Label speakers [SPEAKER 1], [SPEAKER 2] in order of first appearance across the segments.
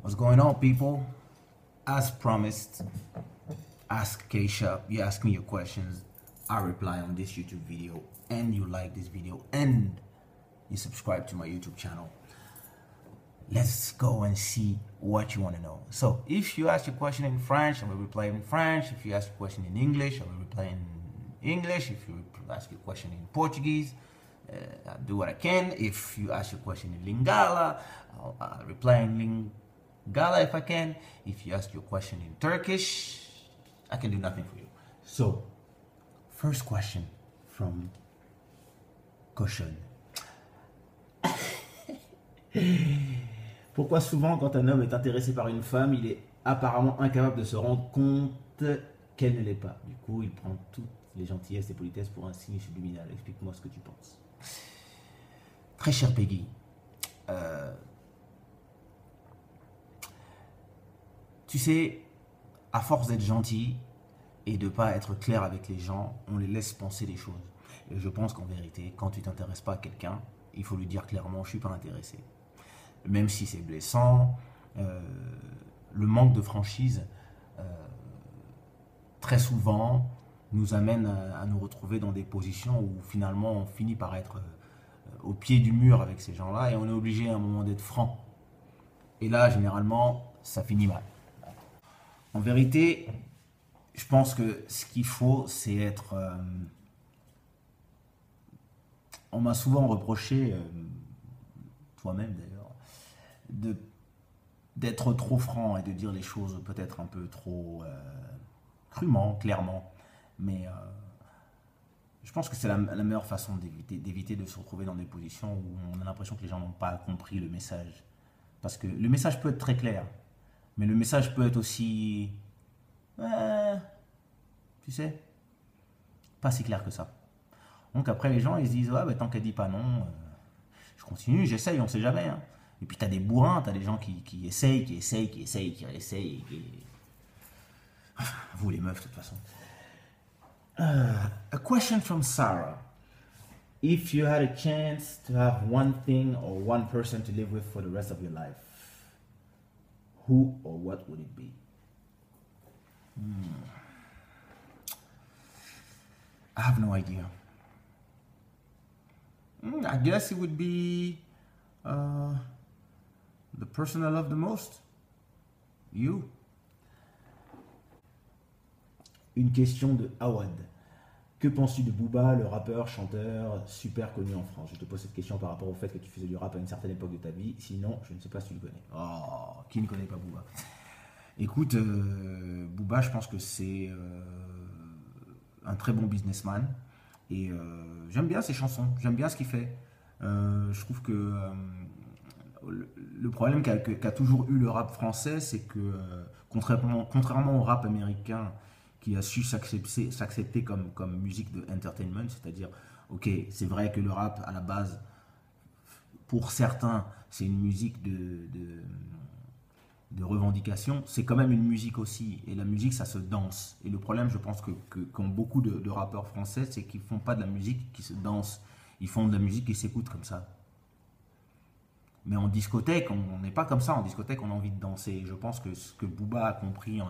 [SPEAKER 1] What's going on, people? As promised, ask Kaysha. You ask me your questions, I reply on this YouTube video, and you like this video, and you subscribe to my YouTube channel. Let's go and see what you want to know. So, if you ask your question in French, I will reply in French. If you ask your question in English, I will reply in English. If you ask your question in Portuguese, I'll do what I can. If you ask your question in Lingala, I'll reply in Lingala if I can. If you ask your question in Turkish, I can do nothing for you. So, first question from Kaysha. Pourquoi souvent quand un homme est intéressé par une femme, il est apparemment incapable de se rendre compte qu'elle ne l'est pas? Du coup, il prend toutes les gentillesses et politesses pour un signe subliminal. Explique-moi ce que tu penses. Très cher Peggy, tu sais, à force d'être gentil et de ne pas être clair avec les gens, on les laisse penser des choses. Et je pense qu'en vérité, quand tu ne t'intéresses pas à quelqu'un, il faut lui dire clairement, je ne suis pas intéressé. Même si c'est blessant, le manque de franchise, très souvent, nous amène à nous retrouver dans des positions où finalement on finit par être au pied du mur avec ces gens-là et on est obligé à un moment d'être franc. Et là, généralement, ça finit mal. En vérité, je pense que ce qu'il faut, c'est être... on m'a souvent reproché, toi-même d'ailleurs, d'être trop franc et de dire les choses peut-être un peu trop crûment, clairement. Mais je pense que c'est la meilleure façon d'éviter de se retrouver dans des positions où on a l'impression que les gens n'ont pas compris le message. Parce que le message peut être très clair, mais le message peut être aussi, tu sais, pas si clair que ça. Donc après les gens ils se disent, ouais, bah, tant qu'elle dit pas non, je continue, j'essaye, on sait jamais. Hein. Et puis tu as des bourrins, tu as des gens qui essayent. Vous les meufs de toute façon. A question from Sarah. If you had a chance to have one thing or one person to live with for the rest of your life, who or what would it be? I have no idea. I guess it would be the person I love the most. You. Une question de Awad. Que penses-tu de Booba, le rappeur, chanteur super connu en France? Je te pose cette question par rapport au fait que tu faisais du rap à une certaine époque de ta vie. Sinon, je ne sais pas si tu le connais. Oh, qui ne connaît pas Booba? Écoute, Booba, je pense que c'est un très bon businessman. Et j'aime bien ses chansons, j'aime bien ce qu'il fait. Je trouve que le problème qu'a toujours eu le rap français, c'est que contrairement au rap américain qui a su s'accepter comme musique de entertainment, c'est-à-dire, ok, c'est vrai que le rap à la base, pour certains, c'est une musique de revendication, c'est quand même une musique aussi, et la musique ça se danse. Et le problème, je pense qu'ont beaucoup de rappeurs français, c'est qu'ils font pas de la musique qui se danse, ils font de la musique qui s'écoute comme ça. Mais en discothèque, on n'est pas comme ça. En discothèque, on a envie de danser. Je pense que ce que Booba a compris,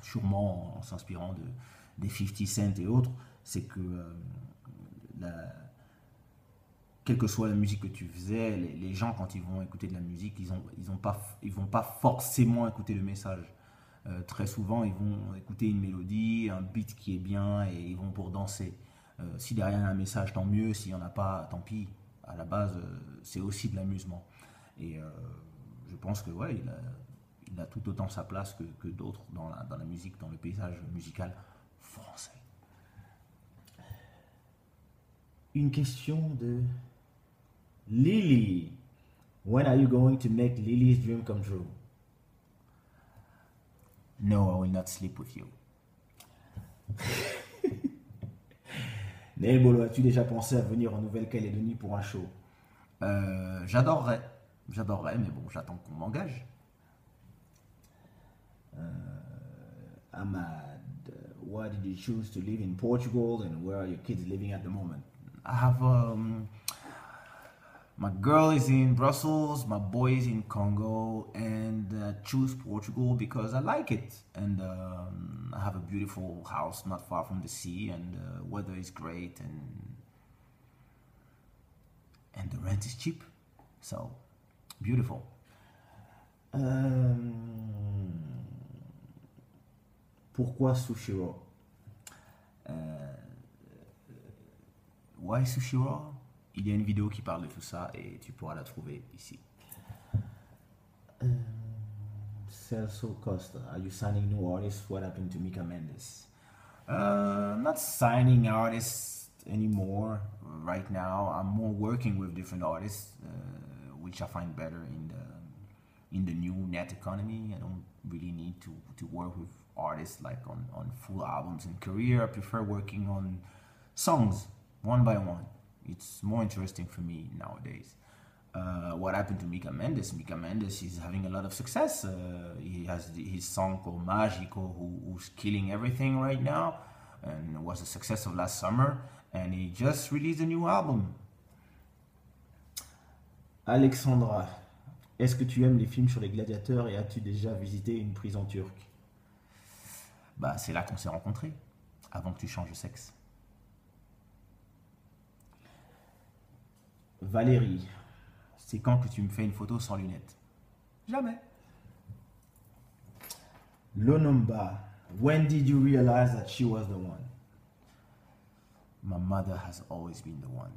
[SPEAKER 1] sûrement en s'inspirant des 50 Cent et autres, c'est que quelle que soit la musique que tu faisais, les gens, quand ils vont écouter de la musique, ils vont pas forcément écouter le message. Très souvent, ils vont écouter une mélodie, un beat qui est bien, et ils vont pour danser. Si derrière il y a un message, tant mieux. S'il n'y en a pas, tant pis. À la base, c'est aussi de l'amusement. Et je pense que ouais, il a tout autant sa place que d'autres dans la musique, dans le paysage musical français. Une question de Lily. When are you going to make Lily's dream come true? No, I will not sleep with you. Nelbolo, as-tu déjà pensé à venir en Nouvelle-Calédonie pour un show? J'adorerais, mais bon, j'attends qu'on m'engage. Ahmad, why did you choose to live in Portugal and where are your kids living at the moment? I have my girl is in Brussels, my boy is in Congo, and choose Portugal because I like it, and I have a beautiful house not far from the sea, and the weather is great, and the rent is cheap, so beautiful. Pourquoi sushi raw? Why sushi raw? Il y a une vidéo qui parle de tout ça et tu pourras la trouver ici. Celso Costa, are you signing new artists? What happened to Mika Mendes? I'm not signing artists anymore right now. I'm more working with different artists, which I find better in the new net economy. I don't really need to work with artists like on full albums and career. I prefer working on songs one by one. It's more interesting for me nowadays. What happened to Mika Mendes? Mika Mendes is having a lot of success. He has his song called Mágico, who's killing everything right now, and was a success of last summer. And he just released a new album. Alexandra, est-ce que tu aimes les films sur les gladiateurs et as-tu déjà visité une prison turque? Bah, c'est là qu'on s'est rencontrés, avant que tu changes de sexe. Valérie, c'est quand que tu me fais une photo sans lunettes? Jamais. Lonomba, when did you realize that she was the one? My mother has always been the one.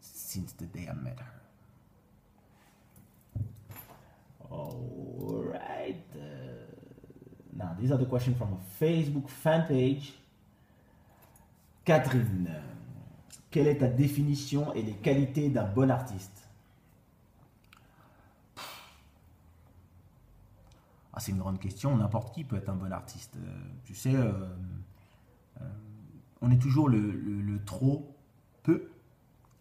[SPEAKER 1] Since the day I met her. All right. Now, these are the questions from a Facebook fan page. Catherine, quelle est ta définition et les qualités d'un bon artiste? Ah, c'est une grande question. N'importe qui peut être un bon artiste. Tu sais, on est toujours le trop peu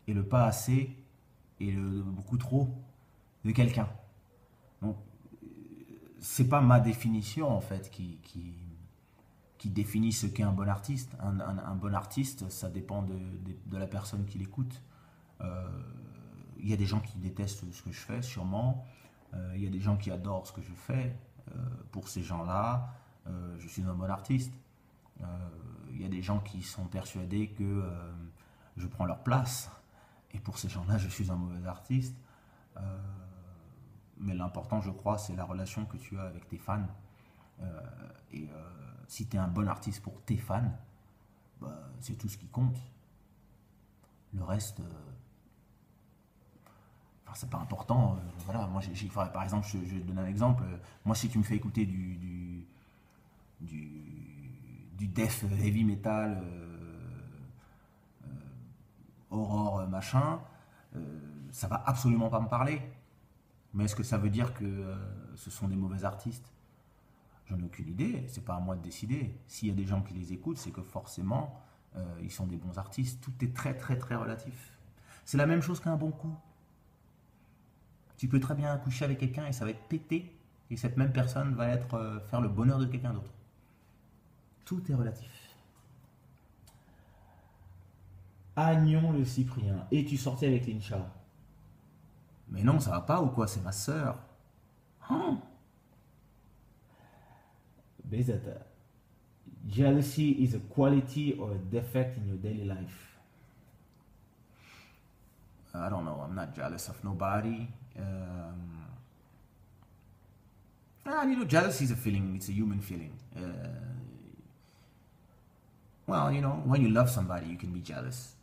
[SPEAKER 1] et le pas assez et le beaucoup trop de quelqu'un. Donc, c'est pas ma définition en fait qui définit ce qu'est un bon artiste. Un bon artiste, ça dépend de la personne qui l'écoute. Il y a des gens qui détestent ce que je fais, sûrement. Il y a des gens qui adorent ce que je fais. Pour ces gens-là, je suis un bon artiste. Il y a des gens qui sont persuadés que je prends leur place. Et pour ces gens-là, je suis un mauvais artiste. Mais l'important, je crois, c'est la relation que tu as avec tes fans. Si tu es un bon artiste pour tes fans, bah, c'est tout ce qui compte. Le reste, c'est pas important. Voilà, moi, par exemple, je donne un exemple. Moi, si tu me fais écouter du death heavy metal, horror machin, ça va absolument pas me parler. Mais est-ce que ça veut dire que ce sont des mauvais artistes? J'en ai aucune idée, c'est pas à moi de décider. S'il y a des gens qui les écoutent, c'est que forcément, ils sont des bons artistes. Tout est très très très relatif. C'est la même chose qu'un bon coup. Tu peux très bien coucher avec quelqu'un et ça va être pété, et cette même personne va faire le bonheur de quelqu'un d'autre. Tout est relatif. Agnon le Cyprien, et tu sortais avec Lincha? Mais non, ça va pas ou quoi? C'est ma sœur. Hein? Bezata, jealousy is a quality or a defect in your daily life? I don't know. I'm not jealous of nobody. Jealousy is a feeling. It's a human feeling. Well, when you love somebody, you can be jealous.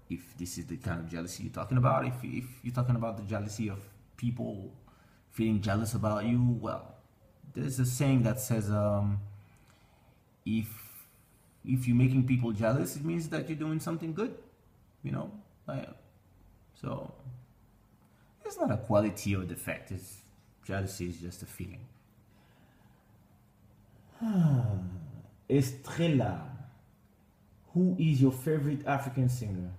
[SPEAKER 1] If this is the kind of jealousy you're talking about, if you're talking about the jealousy of people feeling jealous about you, well, there's a saying that says, if you're making people jealous, it means that you're doing something good, so it's not a quality or defect. Jealousy is just a feeling. Estrella, who is your favorite African singer?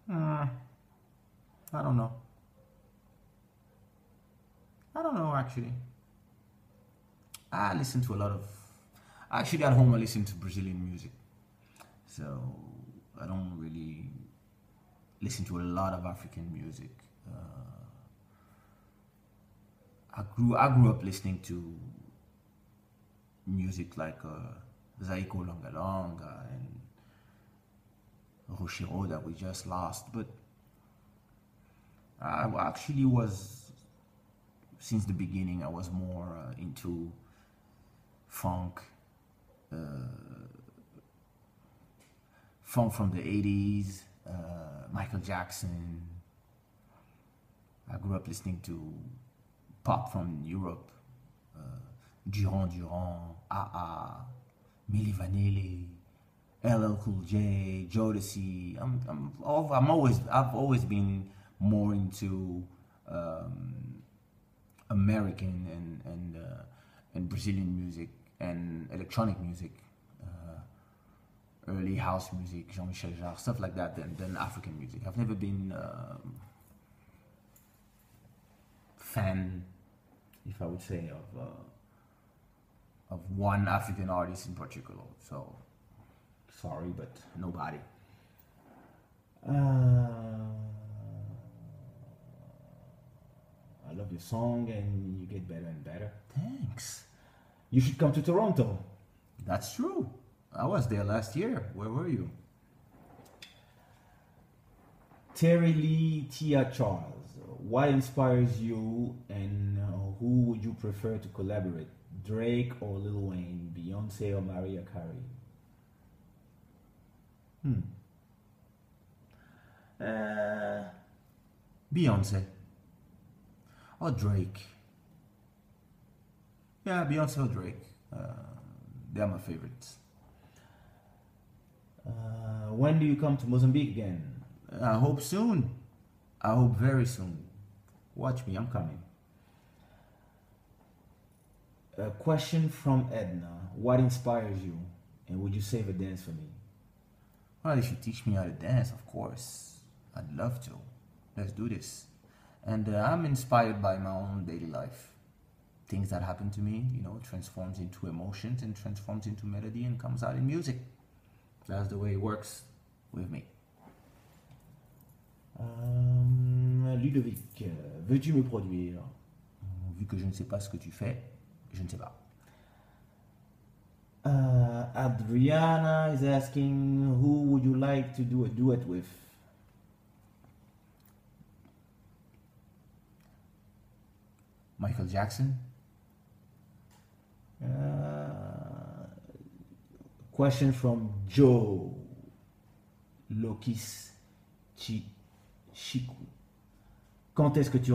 [SPEAKER 1] I don't know. Actually. I listen to a lot of... Actually, at home, I listen to Brazilian music. So, I don't really listen to a lot of African music. I grew up listening to music like Zaiko Longa Longa and Roshiro that we just lost. But I actually was, since the beginning, I was more into funk, funk from the 80s, Michael Jackson. I grew up listening to pop from Europe, Duran Duran, AA, Milli Vanilli, LL Cool J, Jodeci. I've always been more into American and Brazilian music and electronic music, early house music, Jean-Michel Jarre, stuff like that, than African music. I've never been fan, if I would say, of one African artist in particular. So sorry, but nobody. I love your song, and you get better and better. Thanks. You should come to Toronto. That's true. I was there last year. Where were you? Terry Lee Tia Charles. What inspires you, and who would you prefer to collaborate? Drake or Lil Wayne? Beyonce or Mariah Carey? Beyonce. Or Drake. Yeah, Beyonce or Drake. They're my favorites. When do you come to Mozambique again? I hope soon. I hope very soon. Watch me, I'm coming. A question from Edna. What inspires you? And would you save a dance for me? Well, if you teach me how to dance, of course. I'd love to. Let's do this. And I'm inspired by my own daily life. Things that happen to me, transforms into emotions and transforms into melody and comes out in music. That's the way it works with me. Ludovic, veux-tu me produire? Vu que je ne sais pas ce que tu fais, je ne sais pas. Adriana is asking, who would you like to do a duet with? Michael Jackson. Question from Joe Lokis Chiku. Quand est-ce que tu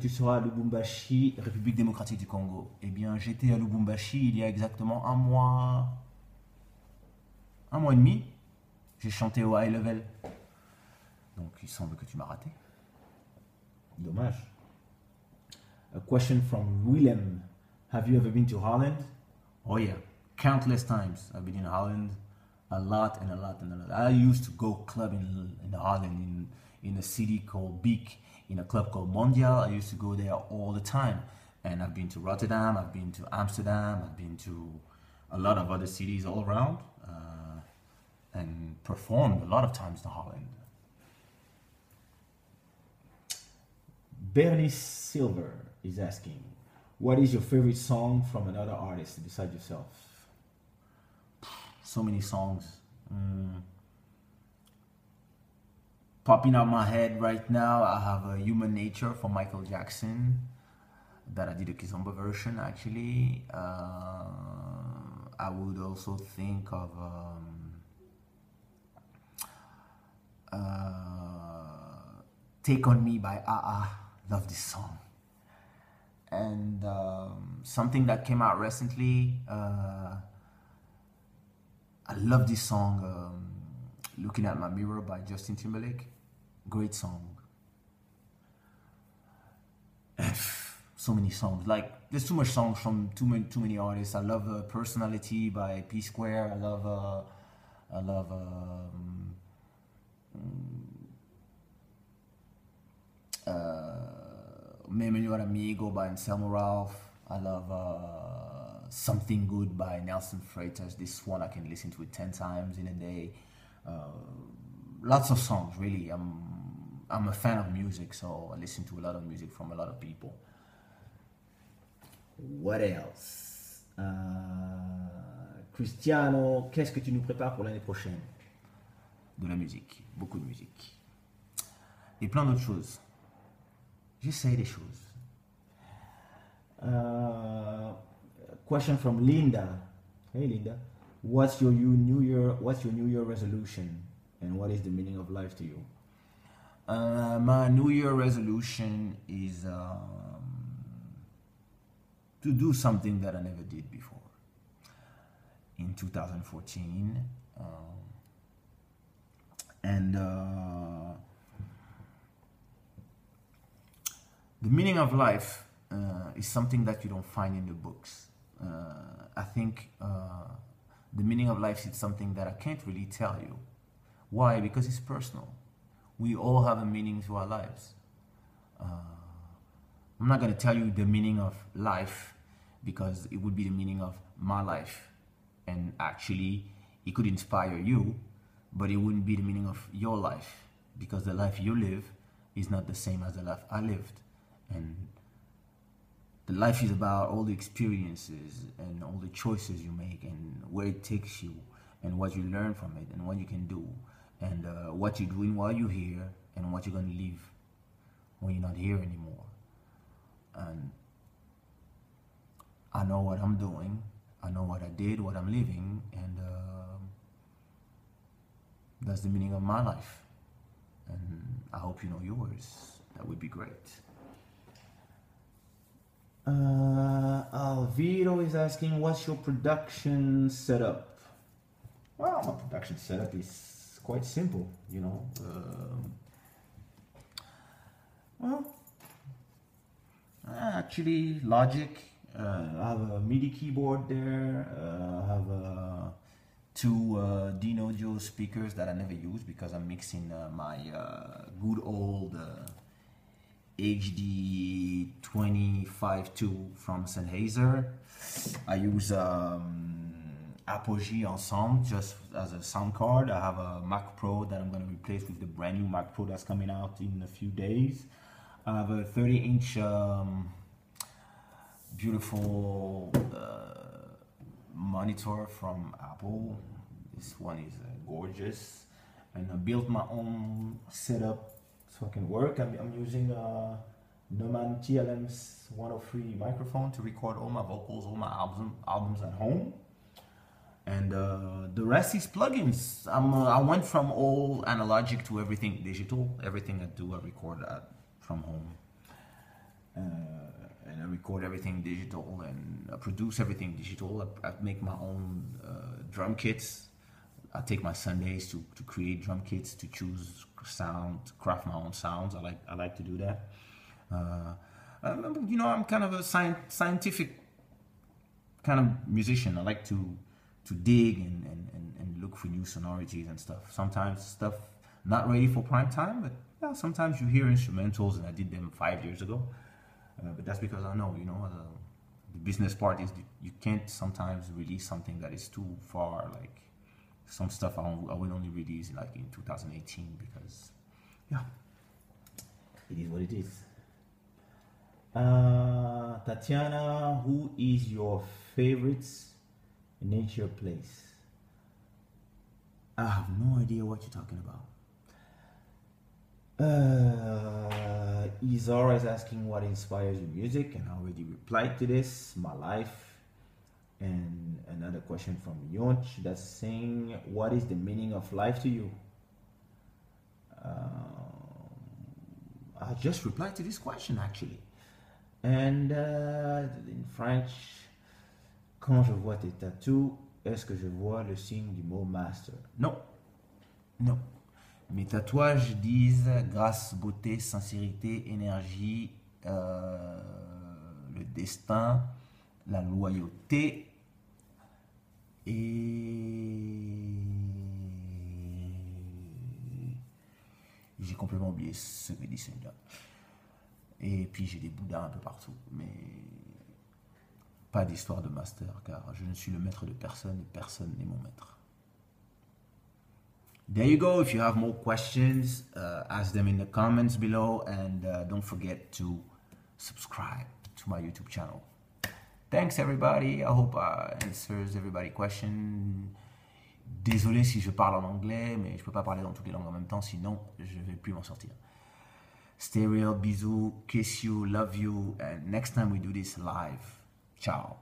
[SPEAKER 1] seras à Lubumbashi, République démocratique du Congo? Eh bien, j'étais à Lubumbashi il y a exactement un mois et demi. J'ai chanté au high level. Donc, il semble que tu m'as raté. Dommage. A question from Willem. Have you ever been to Holland? Oh yeah, countless times. I've been in Holland a lot and a lot and a lot. I used to go clubbing in Holland in a city called Beek, in a club called Mondial. I used to go there all the time. And I've been to Rotterdam, I've been to Amsterdam, I've been to a lot of other cities all around, and performed a lot of times in Holland. Bernice Silver is asking, what is your favorite song from another artist besides yourself? So many songs. Popping out my head right now, I have a Human Nature from Michael Jackson that I did a Kizomba version actually. I would also think of Take On Me by AA. Love this song. And something that came out recently, I love this song, Looking at My Mirror by Justin Timberlake. Great song. And so many songs. Like, there's too much songs from too many artists. I love Personality by P Square. I love Me Melhor Amigo by Anselmo Ralph. I love Something Good by Nelson Freitas. This one I can listen to it 10 times in a day.
[SPEAKER 2] lots of songs, really. I'm a fan of music, so I listen to a lot of music from a lot of people.
[SPEAKER 1] What else? Cristiano, qu'est-ce que tu nous prépares pour l'année prochaine?
[SPEAKER 2] De la musique, beaucoup de musique. Et plein d'autres choses. J'essaye des choses.
[SPEAKER 1] Question from Linda. Hey Linda, what's your New Year resolution, and what is the meaning of life to you?
[SPEAKER 2] My New Year resolution is to do something that I never did before. In 2014, and the meaning of life is something that you don't find in the books. I think the meaning of life is something that I can't really tell you. Why? Because it's personal. We all have a meaning to our lives. I'm not going to tell you the meaning of life because it would be the meaning of my life. And actually, it could inspire you, but it wouldn't be the meaning of your life because the life you live is not the same as the life I lived. And the life is about all the experiences and all the choices you make and where it takes you and what you learn from it and what you can do and what you're doing while you're here and what you're going to leave when you're not here anymore. And I know what I'm doing. I know what I did, what I'm living, and that's the meaning of my life. And I hope you know yours. That would be great.
[SPEAKER 1] Alviro is asking, what's your production setup? Well, my production setup is quite simple, you know. Actually, Logic. I have a MIDI keyboard there. I have
[SPEAKER 2] two Dino speakers that I never use because I'm mixing my good old HD 25.2 from Sennheiser. I use Apogee Ensemble just as a sound card. I have a Mac Pro that I'm going to replace with the brand new Mac Pro that's coming out in a few days. I have a 30-inch beautiful monitor from Apple. This one is gorgeous, and I built my own setup so I can work. I'm using a Neumann TLM's 103 microphone to record all my vocals, all my albums at home, and the rest is plugins. I went from all analogic to everything digital. Everything I do, I record from home. And I record everything digital and I produce everything digital. I make my own drum kits. I take my Sundays to create drum kits, to choose sound, craft my own sounds. I like to do that. You know, I'm kind of a scientific kind of musician. I like to dig and look for new sonorities and stuff. Sometimes stuff not ready for prime time, but yeah, sometimes you hear instrumentals, and I did them 5 years ago. But that's because I know, you know, the business part is you can't sometimes release something that is too far. Like some stuff I will only release like in 2018 because, yeah,
[SPEAKER 1] it is what it is. Tatiana, who is your favorite nature place?
[SPEAKER 2] I have no idea what you're talking about.
[SPEAKER 1] Izara is asking what inspires your music, and I already replied to this, my life. And another question from Yonch that's saying, what is the meaning of life to you?
[SPEAKER 2] I just replied to this question actually.
[SPEAKER 1] And in French, quand je vois tes tattoos, est-ce que je vois le signe du mot master?
[SPEAKER 2] Non, non. Mes tatouages disent grâce, beauté, sincérité, énergie, le destin, la loyauté et j'ai complètement oublié ce que dit celui-là. Et puis j'ai des bouddhas un peu partout, mais pas d'histoire de master car je ne suis le maître de personne et personne n'est mon maître. There you go. If you have more questions, ask them in the comments below, and don't forget to subscribe to my YouTube channel. Thanks everybody. I hope I answers everybody's question. Désolé si je parle en anglais, mais je peux pas parler dans toutes les langues en même temps, sinon je vais plus m'en sortir. Stay real, bisous, kiss you, love you, and next time we do this live. Ciao.